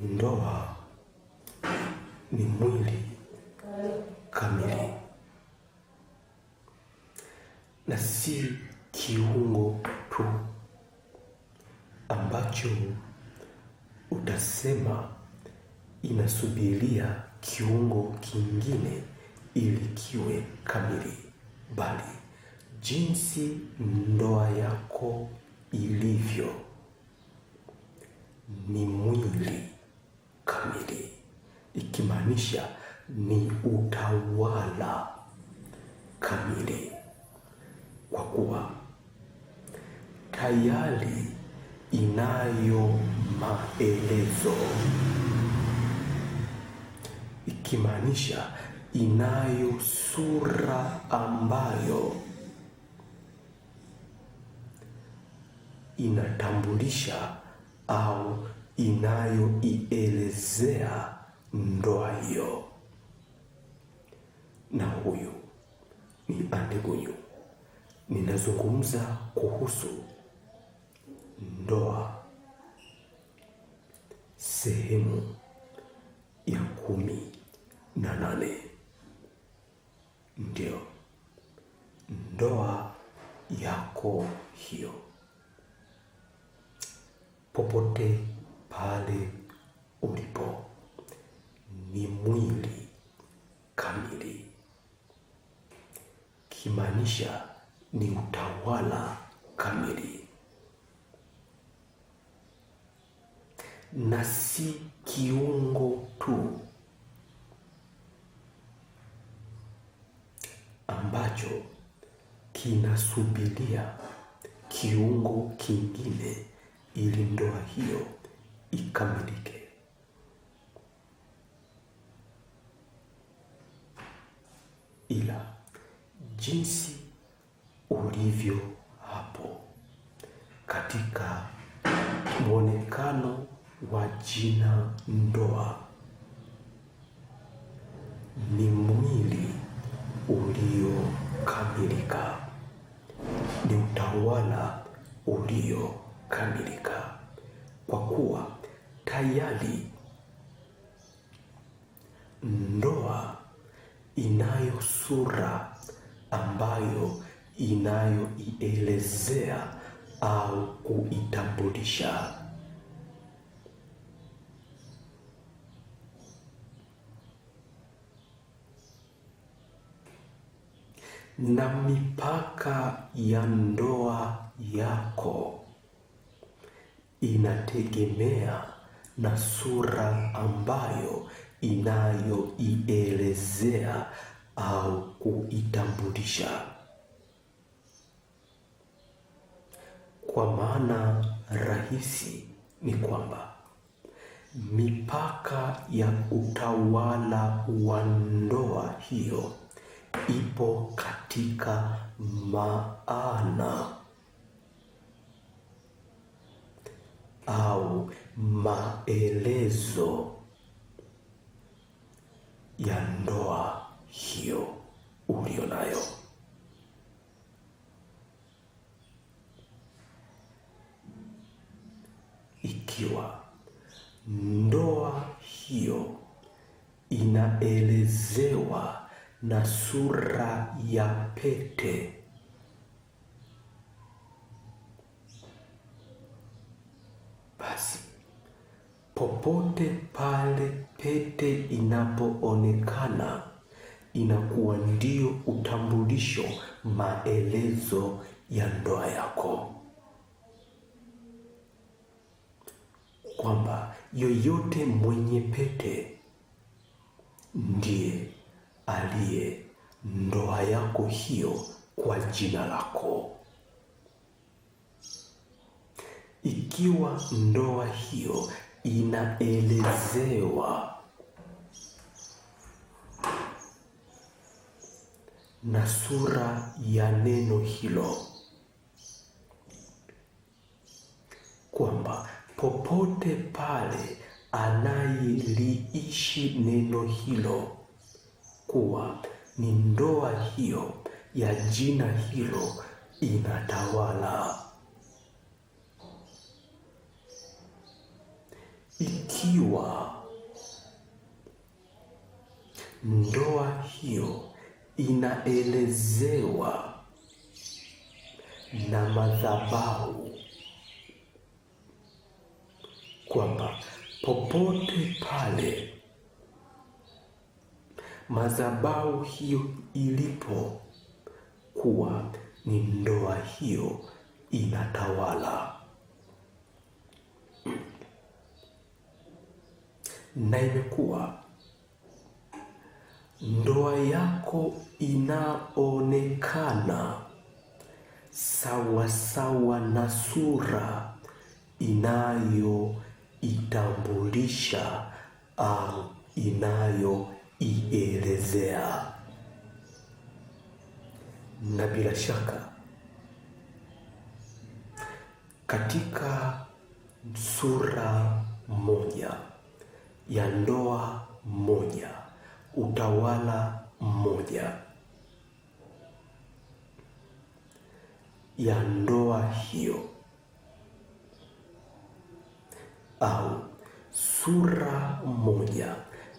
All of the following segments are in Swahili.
Ndoa ni mwili kamili na si kiungo tu ambacho utasema inasubiria kiungo kingine ili kiwe kamili, bali jinsi ndoa yako ilivyo ni mwili kamili, ikimaanisha ni utawala kamili, kwa kuwa tayari inayo maelezo, ikimaanisha inayo sura ambayo inatambulisha au inayoielezea ndoa hiyo. Na huyu ni Andegunyu. Ninazungumza kuhusu ndoa sehemu ya 18. Ndio ndoa yako hiyo, popote pale ulipo, ni mwili kamili, kimaanisha ni utawala kamili na si kiungo tu ambacho kinasubiria kiungo kingine ili ndoa hiyo ikamilike. Ila jinsi ulivyo hapo katika mwonekano wa jina ndoa, ni mwili uliokamilika, ni utawala uliokamilika, kwa kuwa tayari ndoa inayo sura ambayo inayoielezea au kuitambulisha. Na mipaka ya ndoa yako inategemea na sura ambayo inayoielezea au kuitambulisha. Kwa maana rahisi ni kwamba mipaka ya utawala wa ndoa hiyo ipo katika maana au maelezo ya ndoa hiyo ulionayo. Ikiwa ndoa hiyo inaelezewa na sura ya pete, basi popote pale pete inapoonekana inakuwa ndio utambulisho, maelezo ya ndoa yako, kwamba yoyote mwenye pete ndiye aliye ndoa yako hiyo kwa jina lako. Ikiwa ndoa hiyo inaelezewa na sura ya neno hilo, kwamba popote pale anayeliishi neno hilo kuwa ni ndoa hiyo ya jina hilo inatawala. Ikiwa ikiwa ndoa hiyo inaelezewa na madhabahu, kwamba popote pale madhabahu hiyo ilipo, kuwa ni ndoa hiyo inatawala, na imekuwa ndoa yako inaonekana sawa sawa na sura inayoitambulisha au inayoielezea. Na bila shaka katika sura moja ya ndoa moja, utawala mmoja ya ndoa hiyo, au sura moja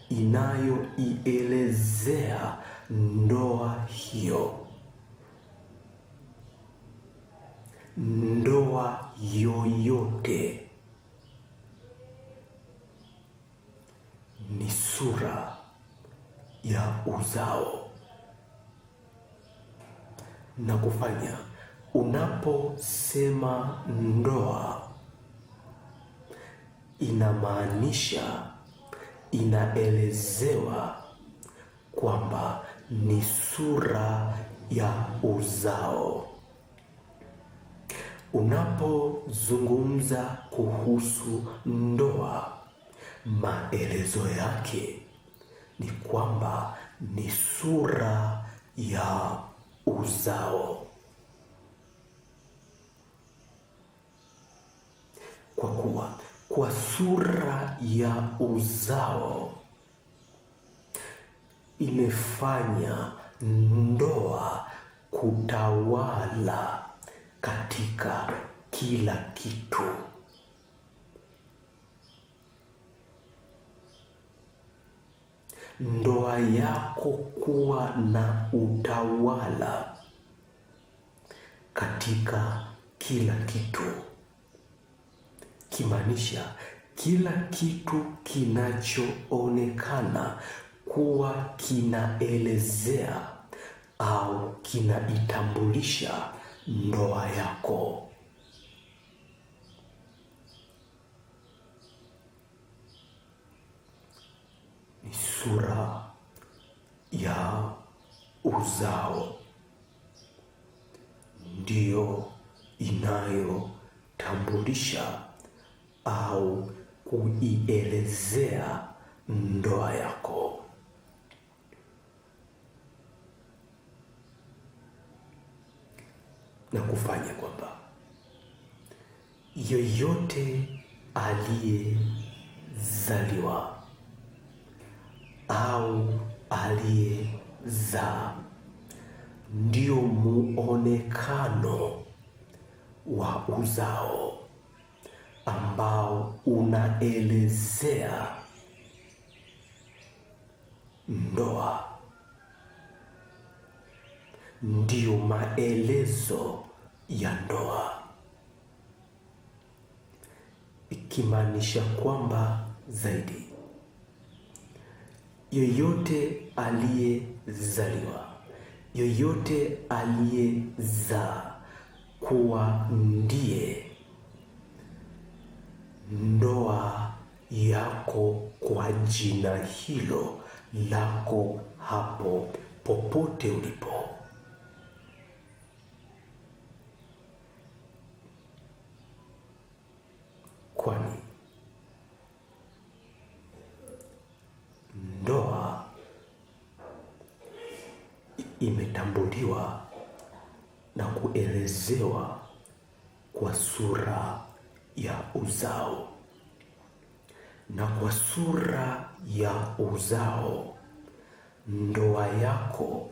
inayoielezea ndoa hiyo, ndoa yoyote ni sura ya uzao, na kufanya unaposema ndoa inamaanisha, inaelezewa kwamba ni sura ya uzao. Unapozungumza kuhusu ndoa, maelezo yake ni kwamba ni sura ya uzao, kwa kuwa kwa sura ya uzao imefanya ndoa kutawala katika kila kitu. Ndoa yako kuwa na utawala katika kila kitu, kimaanisha kila kitu kinachoonekana kuwa kinaelezea au kinaitambulisha ndoa yako. Ni sura ya uzao, ndiyo inayotambulisha au kuielezea ndoa yako. Na kufanya kwamba yoyote aliyezaliwa au aliyezaa ndio muonekano wa uzao ambao unaelezea ndoa, ndio maelezo ya ndoa, ikimaanisha kwamba zaidi yoyote aliyezaliwa, yoyote aliyezaa kuwa ndiye ndoa yako kwa jina hilo lako hapo popote ulipo. Kwani ndoa imetambuliwa na kuelezewa kwa sura ya uzao, na kwa sura ya uzao ndoa yako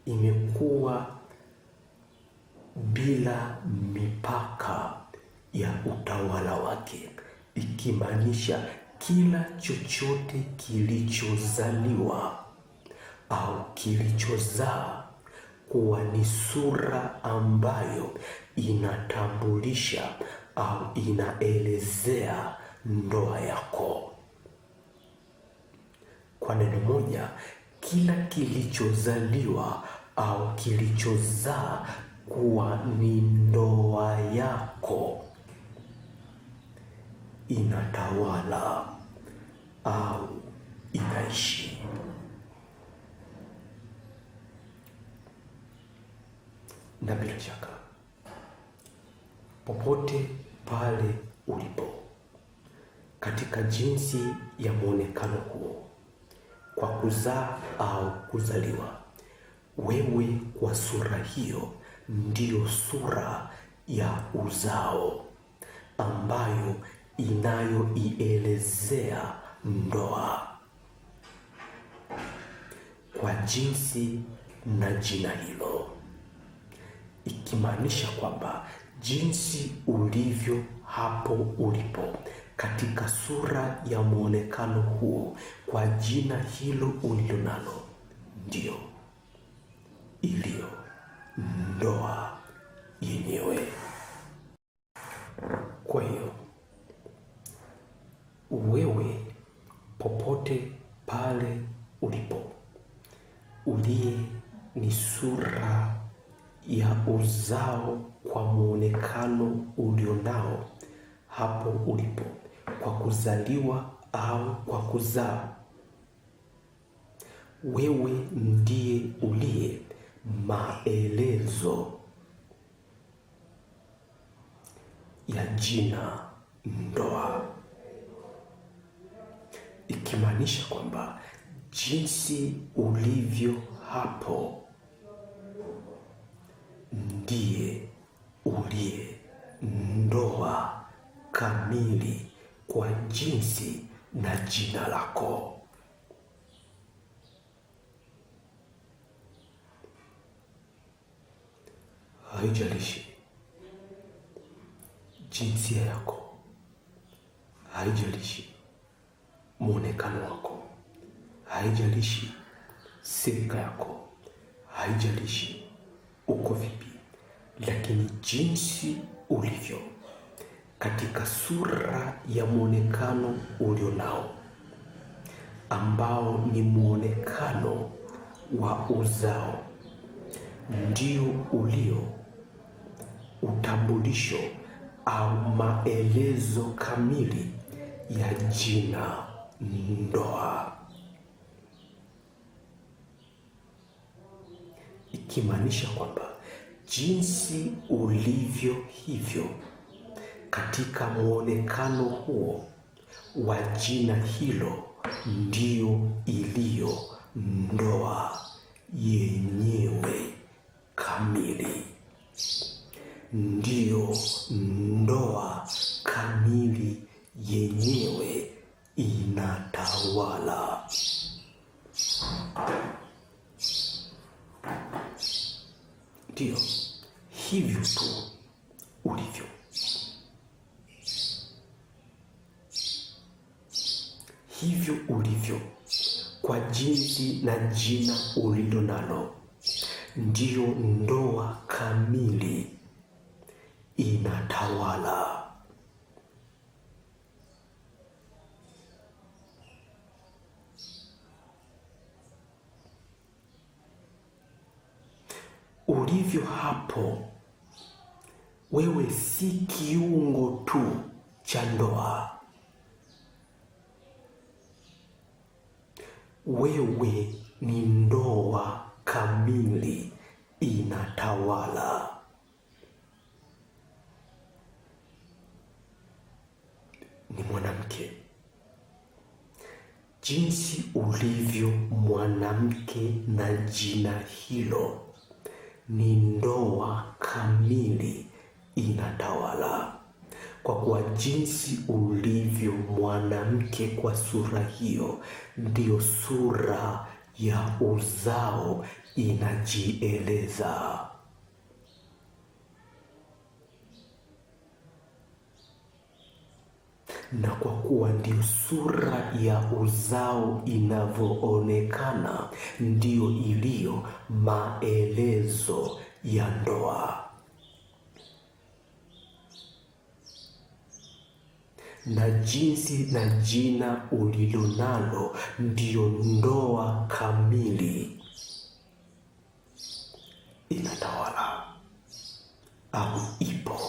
imekuwa bila mipaka ya utawala wake, ikimaanisha kila chochote kilichozaliwa au kilichozaa kuwa ni sura ambayo inatambulisha au inaelezea ndoa yako. Kwa neno moja, kila kilichozaliwa au kilichozaa kuwa ni ndoa yako inatawala au inaishi. Na bila shaka, popote pale ulipo katika jinsi ya muonekano huo, kwa kuzaa au kuzaliwa, wewe kwa sura hiyo ndiyo sura ya uzao ambayo inayoielezea ndoa kwa jinsi na jina hilo, ikimaanisha kwamba jinsi ulivyo hapo ulipo katika sura ya muonekano huo kwa jina hilo ulilo nalo ndio iliyo ndoa yenyewe. Kwa hiyo wewe popote pale ulipo, uliye ni sura ya uzao kwa muonekano ulionao hapo ulipo, kwa kuzaliwa au kwa kuzaa, wewe ndiye uliye maelezo ya jina ndoa, ikimaanisha kwamba jinsi ulivyo hapo ndiye uliye ndoa kamili kwa jinsi na jina lako. Haijalishi jinsia yako, haijalishi muonekano wako, haijalishi silika yako, haijalishi uko vipi, lakini jinsi ulivyo katika sura ya muonekano ulionao ambao ni muonekano wa uzao, ndio ulio utambulisho au maelezo kamili ya jina ndoa, ikimaanisha kwamba jinsi ulivyo hivyo katika muonekano huo wa jina hilo ndio iliyo ndoa yenyewe kamili, ndiyo ndoa kamili yenyewe inatawala. Ndiyo hivyo tu ulivyo, hivyo ulivyo kwa jinsi na jina ulilo nalo, ndiyo ndoa kamili inatawala. Ulivyo hapo, wewe si kiungo tu cha ndoa, wewe ni ndoa kamili inatawala. Ni mwanamke, jinsi ulivyo mwanamke na jina hilo ni ndoa kamili inatawala, kwa kuwa jinsi ulivyo mwanamke kwa sura hiyo ndiyo sura ya uzao inajieleza. na kwa kuwa ndio sura ya uzao inavyoonekana, ndio iliyo maelezo ya ndoa. Na jinsi na jina ulilo nalo ndio ndoa kamili inatawala au ipo.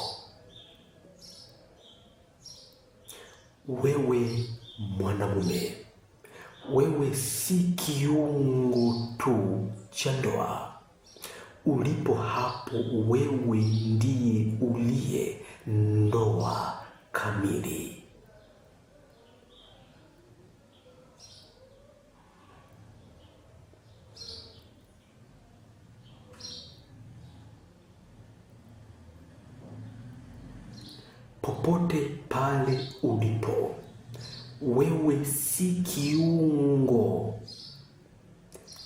Wewe mwanamume, wewe si kiungo tu cha ndoa. Ulipo hapo, wewe ndiye uliye ndoa kamili. Popote pale ulipo, wewe si kiungo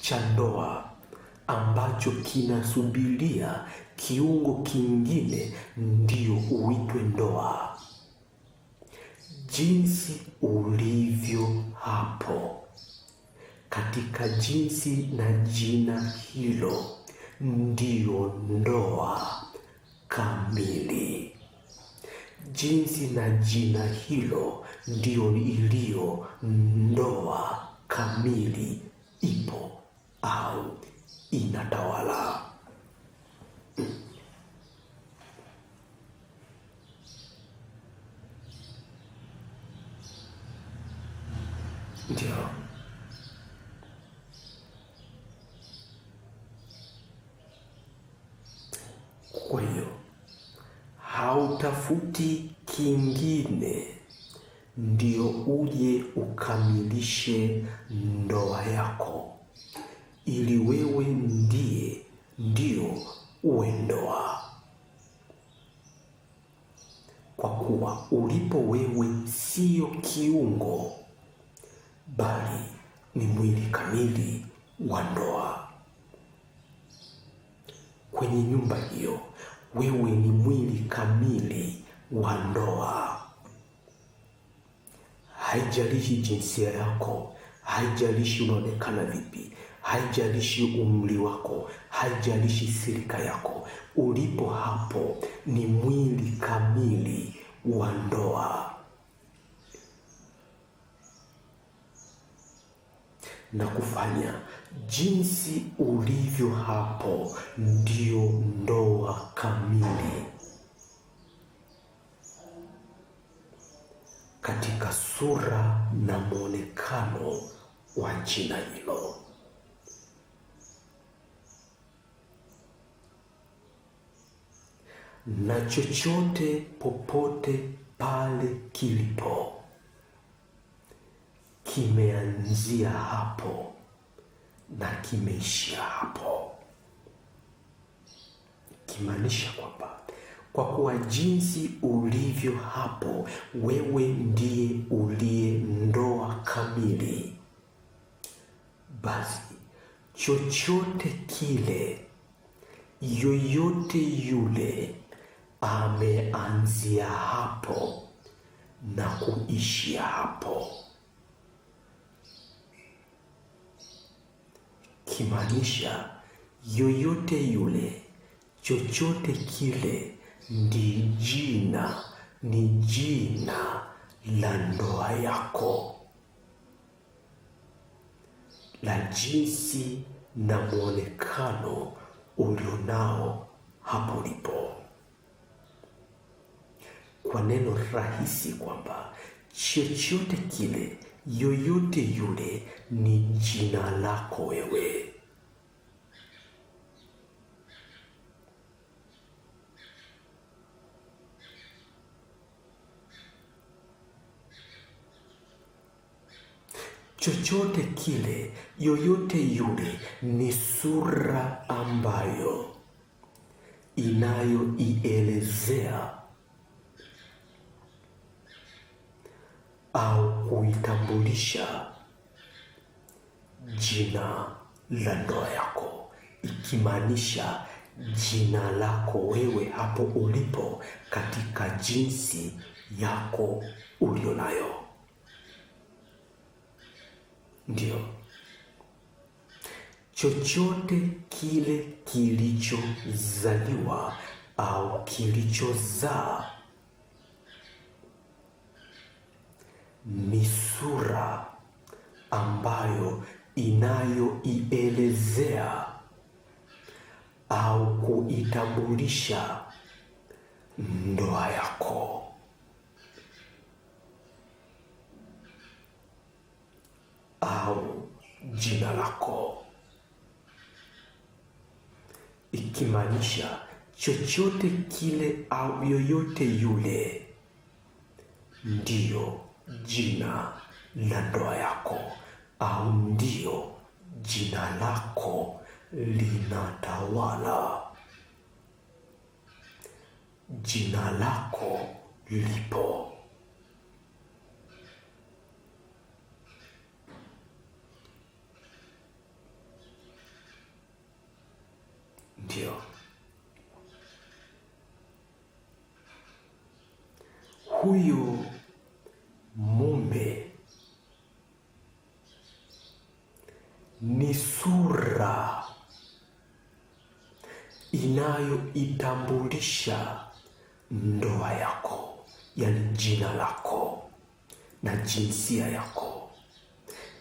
cha ndoa ambacho kinasubiria kiungo kingine ndio uitwe ndoa. Jinsi ulivyo hapo, katika jinsi na jina hilo, ndio ndoa kamili. Jinsi na jina hilo ndio iliyo ndoa kamili, ipo au inatawala. Ndio. Kwa hiyo hautafuti kingine ndio uje ukamilishe ndoa yako, ili wewe ndio uwe ndoa. Kwa kuwa ulipo wewe sio kiungo, bali ni mwili kamili wa ndoa. Kwenye nyumba hiyo, wewe ni mwili kamili wa ndoa. Haijalishi jinsia yako, haijalishi unaonekana vipi, haijalishi umri wako, haijalishi silika yako, ulipo hapo ni mwili kamili wa ndoa. Na kufanya jinsi ulivyo hapo ndio ndoa kamili, katika sura na mwonekano wa jina hilo. Na chochote popote pale kilipo kimeanzia hapo na kimeishia hapo, kimaanisha kwamba kwa kuwa jinsi ulivyo hapo, wewe ndiye uliye ndoa kamili, basi chochote kile, yoyote yule ameanzia hapo na kuishia hapo, kimaanisha yoyote yule, chochote kile ni jina la ndoa yako, la jinsi na mwonekano ulionao hapo ulipo. Kwa neno rahisi kwamba chochote kile, yoyote yule ni jina lako wewe. Chochote kile, yoyote yule ni sura ambayo inayoielezea au kuitambulisha jina la ndoa yako, ikimaanisha jina lako wewe hapo ulipo katika jinsi yako ulionayo. Ndio, chochote kile kilichozaliwa au kilichozaa ni sura ambayo inayoielezea au kuitambulisha ndoa yako au jina lako, ikimaanisha chochote kile au yoyote yule ndiyo jina la ndoa yako, au ndiyo jina lako linatawala. Jina lako lipo. Ndio, huyo mume ni sura inayoitambulisha ndoa yako, yaani jina lako na jinsia yako,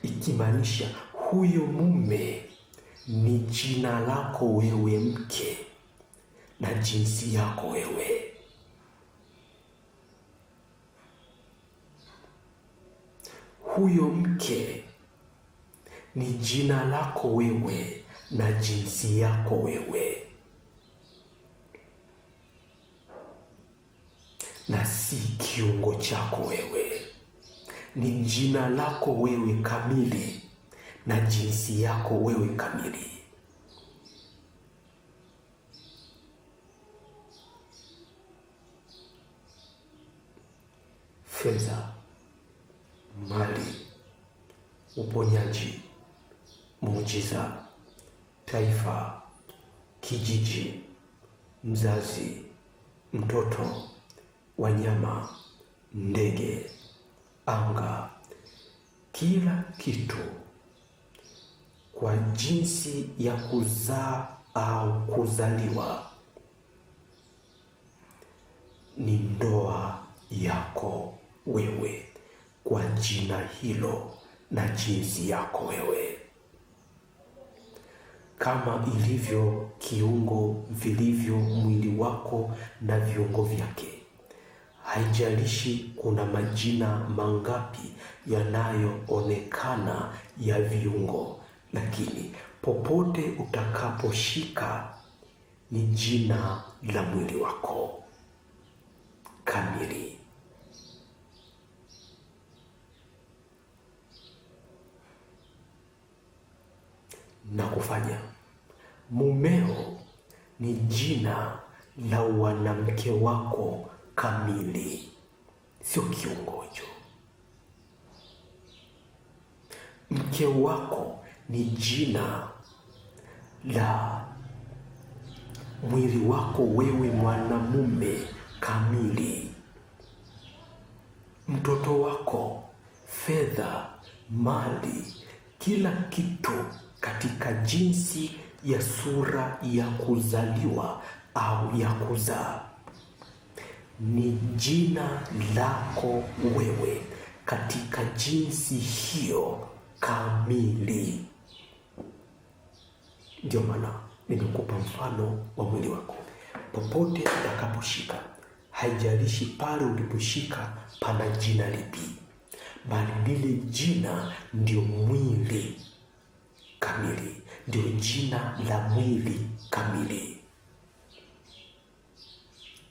ikimaanisha huyo mume ni jina lako wewe mke na jinsia yako wewe. Huyo mke ni jina lako wewe na jinsi yako wewe, na si kiungo chako wewe. Ni jina lako wewe kamili na jinsi yako wewe kamili. Fedha, mali, uponyaji, muujiza, taifa, kijiji, mzazi, mtoto, wanyama, ndege, anga, kila kitu kwa jinsi ya kuzaa au kuzaliwa ni ndoa yako wewe kwa jina hilo na jinsi yako wewe. Kama ilivyo kiungo vilivyo mwili wako na viungo vyake, haijalishi kuna majina mangapi yanayoonekana ya viungo, lakini popote utakaposhika ni jina la mwili wako kamili. Na kufanya mumeo ni jina la wanamke wako kamili, sio kiungo hicho. Mke wako ni jina la mwili wako wewe mwanamume kamili. Mtoto wako, fedha, mali, kila kitu katika jinsi ya sura ya kuzaliwa au ya kuzaa ni jina lako wewe katika jinsi hiyo kamili. Ndio maana nimekupa mfano wa mwili wako. Popote utakaposhika, haijalishi pale uliposhika pana jina lipi, bali lile jina ndio mwili kamili, ndio jina la mwili kamili.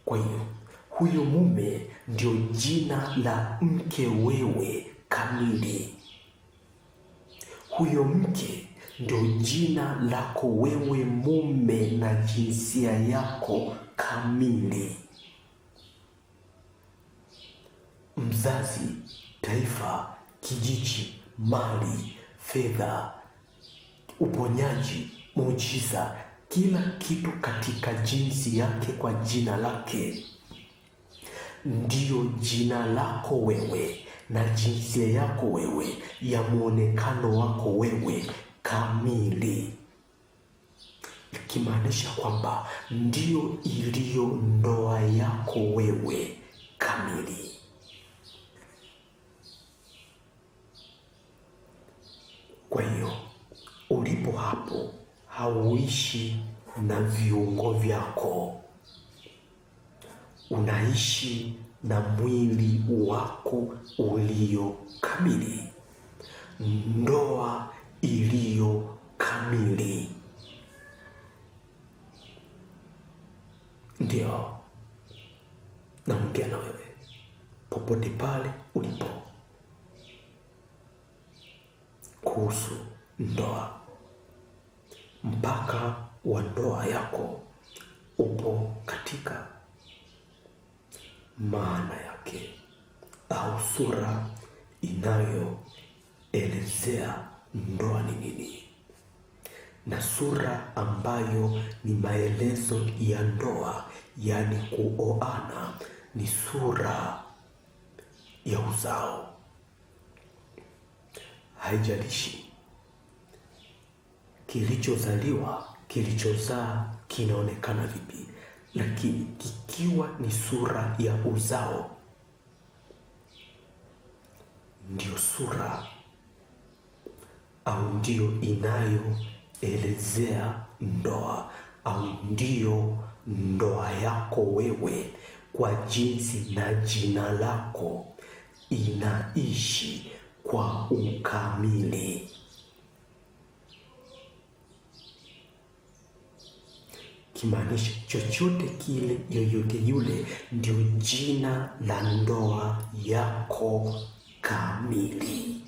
Kwa hiyo huyo mume ndio jina la mke wewe kamili. Huyo mke ndio jina lako wewe mume na jinsia yako kamili. Mzazi, taifa, kijiji, mali, fedha, uponyaji, muujiza, kila kitu katika jinsi yake kwa jina lake ndiyo jina lako wewe na jinsia yako wewe, ya muonekano wako wewe kamili, ikimaanisha kwamba ndiyo iliyo ndoa yako wewe kamili. Kwa hiyo ulipo hapo, hauishi na viungo vyako, unaishi na mwili wako ulio kamili, ndoa iliyo kamili. Ndio naongea na wewe popote pale ulipo kuhusu ndoa. Mpaka wa ndoa yako upo katika maana yake au sura inayoelezea ndoa ni nini, na sura ambayo ni maelezo ya ndoa, yaani kuoana, ni sura ya uzao. Haijalishi kilichozaliwa, kilichozaa kinaonekana vipi, lakini kikiwa ni sura ya uzao, ndio sura au ndio inayoelezea ndoa, au ndio ndoa yako wewe, kwa jinsi na jina lako inaishi kwa ukamili. Kimaanisha chochote kile, yoyote yule, ndio jina la ndoa yako kamili.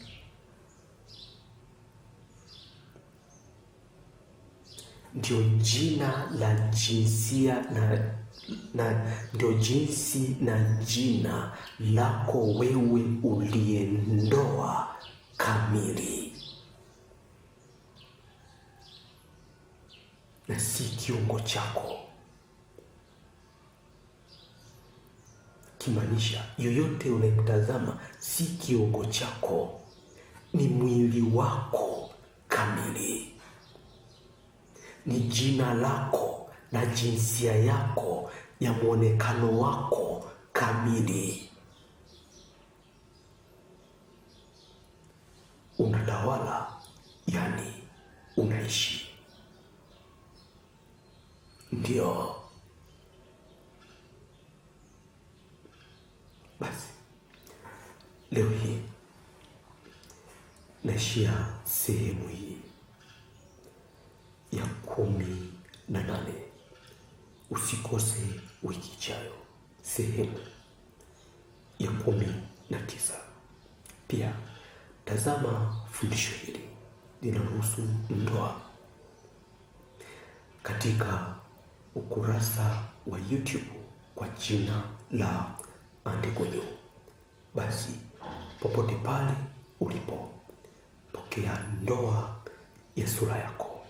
Ndio jina la jinsia na ndio jinsi na jina lako wewe uliye ndoa kamili, na si kiungo chako. Kimaanisha yoyote unayemtazama si kiungo chako, ni mwili wako kamili, ni jina lako na jinsia yako ya muonekano wako kamili. Unatawala, yani unaishi. Ndio basi, leo hii naishia sehemu hii ya 18. Usikose wiki ijayo sehemu ya 19. Pia tazama fundisho hili linahusu ndoa katika ukurasa wa YouTube kwa jina la Andiko Juu. Basi popote pale ulipo, pokea ndoa ya sura yako,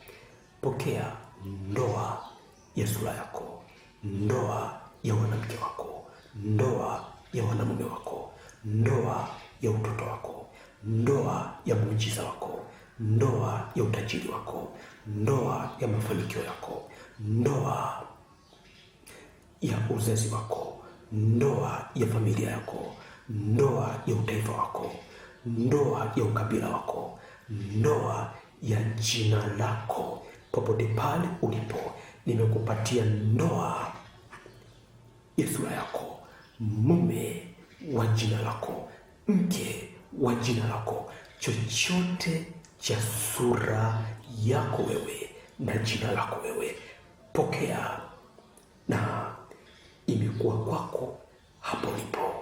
pokea ndoa ya sura yako, ndoa ya wanamke wako, ndoa ya wanamume wako, ndoa ya utoto wako, ndoa ya muujiza wako, ndoa ya utajiri wako, ndoa ya mafanikio yako, ndoa ya uzazi wako, ndoa ya familia yako, ndoa ya utaifa wako, ndoa ya ukabila wako, ndoa ya jina lako. Popote pale ulipo, nimekupatia ndoa ya sura yako, mume wa jina lako, mke wa jina lako, chochote cha sura yako wewe na jina lako wewe, pokea, na imekuwa kwako hapo lipo.